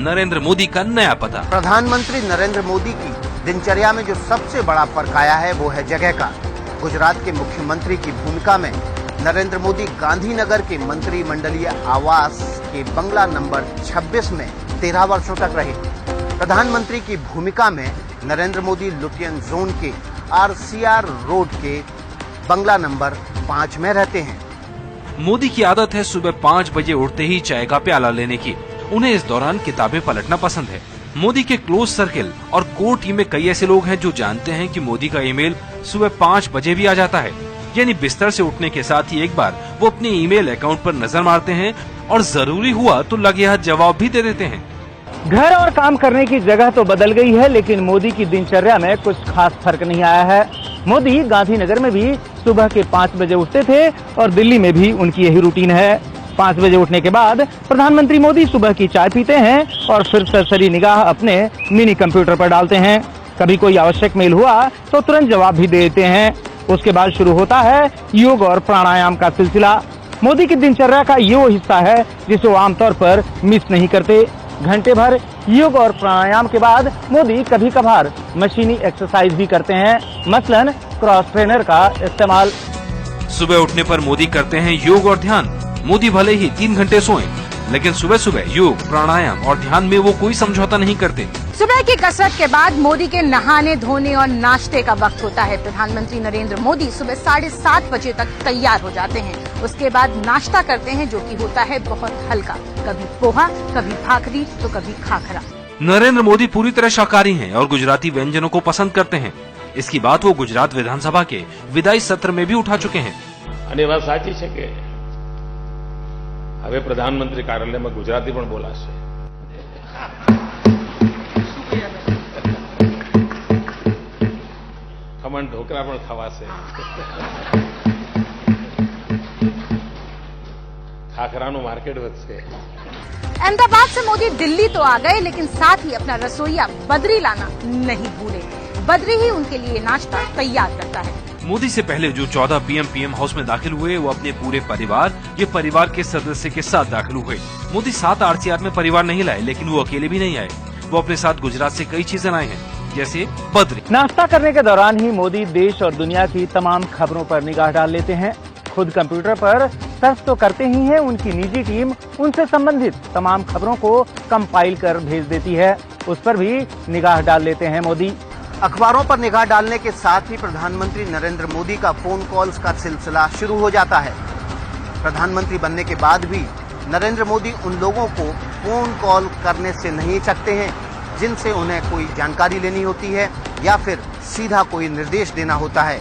नरेंद्र मोदी का नया पता। प्रधानमंत्री नरेंद्र मोदी की दिनचर्या में जो सबसे बड़ा फर्क आया है वो है जगह का। गुजरात के मुख्यमंत्री की भूमिका में नरेंद्र मोदी गांधीनगर के मंत्रिमंडलीय आवास के बंगला नंबर 26 में 13 वर्षों तक रहे। प्रधानमंत्री की भूमिका में नरेंद्र मोदी लुटियन जोन के RCR रोड के बंगला नंबर 5 में रहते हैं। मोदी की आदत है सुबह 5 बजे उठते ही चाय का प्याला लेने की। उन्हें इस दौरान किताबें पलटना पसंद है। मोदी के क्लोज सर्किल और कोर टीम में कई ऐसे लोग हैं जो जानते हैं कि मोदी का ईमेल सुबह 5 बजे भी आ जाता है। यानी बिस्तर से उठने के साथ ही एक बार वो अपने ईमेल अकाउंट पर नजर मारते हैं और जरूरी हुआ तो लगे हाथ जवाब भी दे देते हैं। घर और काम करने की जगह तो बदल गई है, लेकिन मोदी की दिनचर्या में कुछ खास फर्क नहीं आया है। मोदी गांधीनगर में भी सुबह के 5 बजे उठते थे और दिल्ली में भी उनकी यही रूटीन है। 5 बजे उठने के बाद प्रधानमंत्री मोदी सुबह की चाय पीते हैं और फिर सरसरी निगाह अपने मिनी कंप्यूटर पर डालते हैं। कभी कोई आवश्यक मेल हुआ तो तुरंत जवाब भी दे देते हैं। उसके बाद शुरू होता है योग और प्राणायाम का सिलसिला। मोदी की दिनचर्या का ये वो हिस्सा है जिसे वो आमतौर पर मिस नहीं करते। घंटे भर योग और प्राणायाम के बाद मोदी कभी कभार मशीनी एक्सरसाइज भी करते हैं, मसलन क्रॉस ट्रेनर का इस्तेमाल। सुबह उठने पर मोदी करते हैं योग और ध्यान। मोदी भले ही 3 घंटे सोएं, लेकिन सुबह सुबह योग, प्राणायाम और ध्यान में वो कोई समझौता नहीं करते। सुबह की कसरत के बाद मोदी के नहाने धोने और नाश्ते का वक्त होता है। प्रधानमंत्री नरेंद्र मोदी सुबह 7:30 बजे तक तैयार हो जाते हैं। उसके बाद नाश्ता करते हैं जो कि होता है बहुत हल्का, कभी पोहा, कभी भाकरी तो कभी खाखरा। नरेंद्र मोदी पूरी तरह शाकाहारी हैं और गुजराती व्यंजनों को पसंद करते हैं। इसकी बात वो गुजरात विधानसभा के विदाई सत्र में भी उठा चुके हैं। અને વાત સાચી છે કે હવે પ્રધાનમંત્રી કાર્યાલયમાં ગુજરાતી પણ બોલાશે। ખમણ ઢોકળા પણ ખવાશે, ખાખરાનું માર્કેટ વધશે। अहमदाबाद से मोदी दिल्ली तो आ गए, लेकिन साथ ही अपना रसोईया बद्री लाना नहीं भूले। बद्री ही उनके लिए नाश्ता तैयार करता है। मोदी से पहले जो 14 PM हाउस में दाखिल हुए वो अपने पूरे परिवार के सदस्य के साथ दाखिल हुए। मोदी 7 RCR में परिवार नहीं लाए, लेकिन वो अकेले भी नहीं आए। वो अपने साथ गुजरात से कई चीजें लाए हैं, जैसे बद्री। नाश्ता करने के दौरान ही मोदी देश और दुनिया की तमाम खबरों पर निगाह डाल लेते हैं। खुद कंप्यूटर पर सर्च तो करते ही हैं, उनकी निजी टीम उनसे संबंधित तमाम खबरों को कंपाइल कर भेज देती है। उस पर भी निगाह डाल लेते हैं मोदी। अखबारों पर निगाह डालने के साथ ही प्रधानमंत्री नरेंद्र मोदी का फोन कॉल्स का सिलसिला शुरू हो जाता है। प्रधानमंत्री बनने के बाद भी नरेंद्र मोदी उन लोगों को फोन कॉल करने से नहीं सकते हैं जिनसे उन्हें कोई जानकारी लेनी होती है या फिर सीधा कोई निर्देश देना होता है।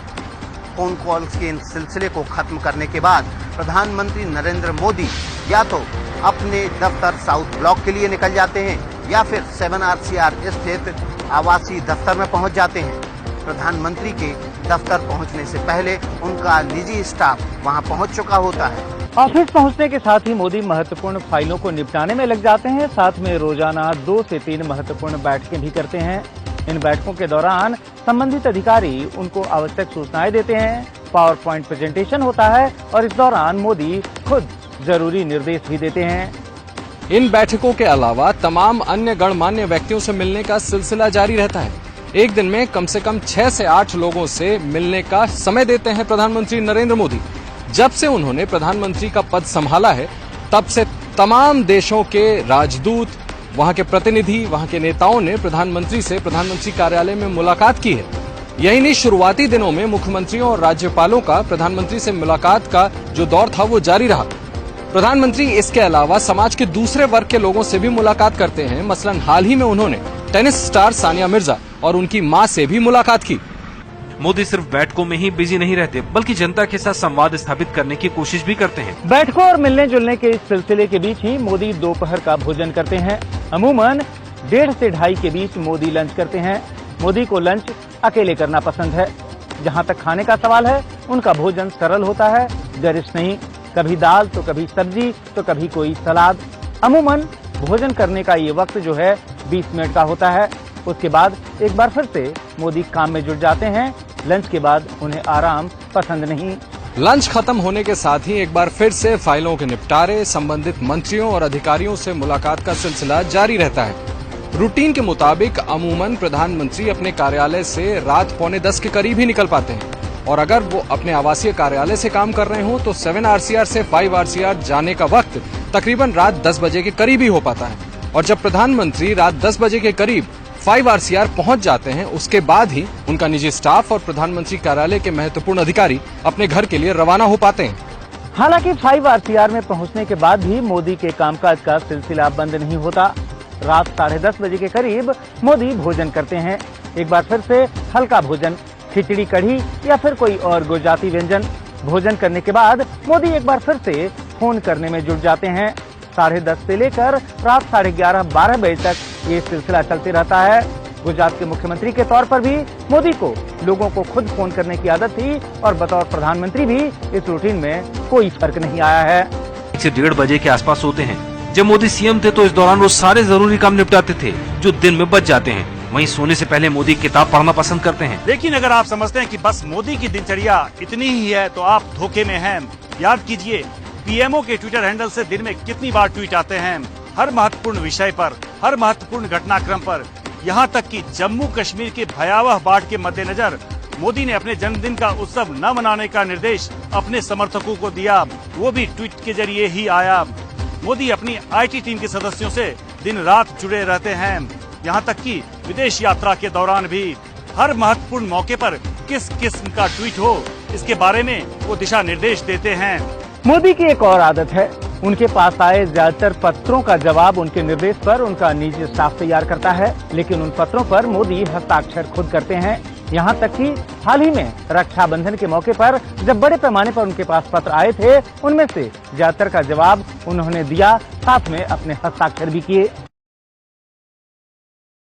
फोन कॉल्स के इन सिलसिले को खत्म करने के बाद प्रधानमंत्री नरेंद्र मोदी या तो अपने दफ्तर साउथ ब्लॉक के लिए निकल जाते हैं या फिर 7 RCR स्थित आवासीय दफ्तर में पहुंच जाते हैं। प्रधानमंत्री के दफ्तर पहुंचने से पहले उनका निजी स्टाफ वहां पहुंच चुका होता है। ऑफिस पहुंचने के साथ ही मोदी महत्वपूर्ण फाइलों को निपटाने में लग जाते हैं। साथ में रोजाना 2 से 3 महत्वपूर्ण बैठकें भी करते हैं। इन बैठकों के दौरान संबंधित अधिकारी उनको आवश्यक सूचनाएं देते हैं। पावर पॉइंट प्रेजेंटेशन होता है और इस दौरान मोदी खुद जरूरी निर्देश भी देते हैं। इन बैठकों के अलावा तमाम अन्य गणमान्य व्यक्तियों से मिलने का सिलसिला जारी रहता है। एक दिन में कम से कम 6 से 8 लोगों से मिलने का समय देते हैं प्रधानमंत्री नरेंद्र मोदी। जब से उन्होंने प्रधानमंत्री का पद संभाला है, तब से तमाम देशों के राजदूत, वहां के प्रतिनिधि, वहां के नेताओं ने प्रधानमंत्री से प्रधानमंत्री कार्यालय में मुलाकात की है। यही नहीं, शुरुआती दिनों में मुख्यमंत्रियों और राज्यपालों का प्रधानमंत्री से मुलाकात का जो दौर था वो जारी रहा। प्रधानमंत्री इसके अलावा समाज के दूसरे वर्ग के लोगों से भी मुलाकात करते हैं। मसलन हाल ही में उन्होंने टेनिस स्टार सानिया मिर्जा और उनकी मां से भी मुलाकात की। मोदी सिर्फ बैठकों में ही बिजी नहीं रहते, बल्कि जनता के साथ संवाद स्थापित करने की कोशिश भी करते हैं। बैठकों और मिलने जुलने के इस सिलसिले के बीच ही मोदी दोपहर का भोजन करते हैं। अमूमन 1:30 से 2:30 के बीच मोदी लंच करते हैं। मोदी को लंच अकेले करना पसंद है। जहां तक खाने का सवाल है, उनका भोजन सरल होता है, गरिष्ठ नहीं। कभी दाल तो कभी सब्जी तो कभी कोई सलाद। अमूमन भोजन करने का ये वक्त जो है 20 मिनट का होता है। उसके बाद एक बार फिर से मोदी काम में जुट जाते हैं। लंच के बाद उन्हें आराम पसंद नहीं। लंच खत्म होने के साथ ही एक बार फिर से फाइलों के निपटारे, संबंधित मंत्रियों और अधिकारियों से मुलाकात का सिलसिला जारी रहता है। रूटीन के मुताबिक अमूमन प्रधानमंत्री अपने कार्यालय से रात 9:45 के करीब ही निकल पाते हैं और अगर वो अपने आवासीय कार्यालय से काम कर रहे हो तो 7 RCR से 5 RCR जाने का वक्त तकरीबन रात 10 बजे के करीब ही हो पाता है। और जब प्रधानमंत्री रात 10 बजे के करीब 5 RCR पहुंच जाते हैं, उसके बाद ही उनका निजी स्टाफ और प्रधानमंत्री कार्यालय के महत्वपूर्ण अधिकारी अपने घर के लिए रवाना हो पाते हैं। हालांकि 5 RCR में पहुंचने के बाद भी मोदी के कामकाज का सिलसिला बंद नहीं होता। रात 10:30 बजे के करीब मोदी भोजन करते हैं। एक बार फिर से हल्का भोजन, खिचड़ी कढ़ी या फिर कोई और गुजराती व्यंजन। भोजन करने के बाद मोदी एक बार फिर से फोन करने में जुट जाते हैं। 10:30 से लेकर रात 11:30-12 बजे तक ये सिलसिला चलते रहता है। गुजरात के मुख्यमंत्री के तौर पर भी मोदी को लोगों को खुद फोन करने की आदत थी और बतौर प्रधानमंत्री भी इस रूटीन में कोई फर्क नहीं आया है। 1 से 1:30 बजे के आसपास सोते हैं। जब मोदी सीएम थे तो इस दौरान वो सारे जरूरी काम निपटाते थे जो दिन में बच जाते हैं। वहीं सोने से पहले मोदी किताब पढ़ना पसंद करते हैं। लेकिन अगर आप समझते हैं कि बस मोदी की दिनचर्या इतनी ही है तो आप धोखे में हैं। याद कीजिए पीएमओ के ट्विटर हैंडल से दिन में कितनी बार ट्वीट आते हैं, हर महत्वपूर्ण विषय पर, हर महत्वपूर्ण घटनाक्रम पर। यहाँ तक कि जम्मू कश्मीर के भयावह बाढ़ के मद्देनजर मोदी ने अपने जन्मदिन का उत्सव न मनाने का निर्देश अपने समर्थकों को दिया, वो भी ट्वीट के जरिए ही आया। मोदी अपनी IT टीम के सदस्यों से दिन रात जुड़े रहते हैं। यहाँ तक कि विदेश यात्रा के दौरान भी हर महत्वपूर्ण मौके पर किस किस्म का ट्वीट हो, इसके बारे में वो दिशा निर्देश देते हैं। मोदी की एक और आदत है, उनके पास आए ज्यादातर पत्रों का जवाब उनके निर्देश पर उनका निजी स्टाफ तैयार करता है, लेकिन उन पत्रों पर मोदी हस्ताक्षर खुद करते हैं। यहाँ तक कि हाल ही में रक्षाबंधन के मौके पर जब बड़े पैमाने पर उनके पास पत्र आए थे, उनमें से ज्यादातर का जवाब उन्होंने दिया, साथ में अपने हस्ताक्षर भी किए।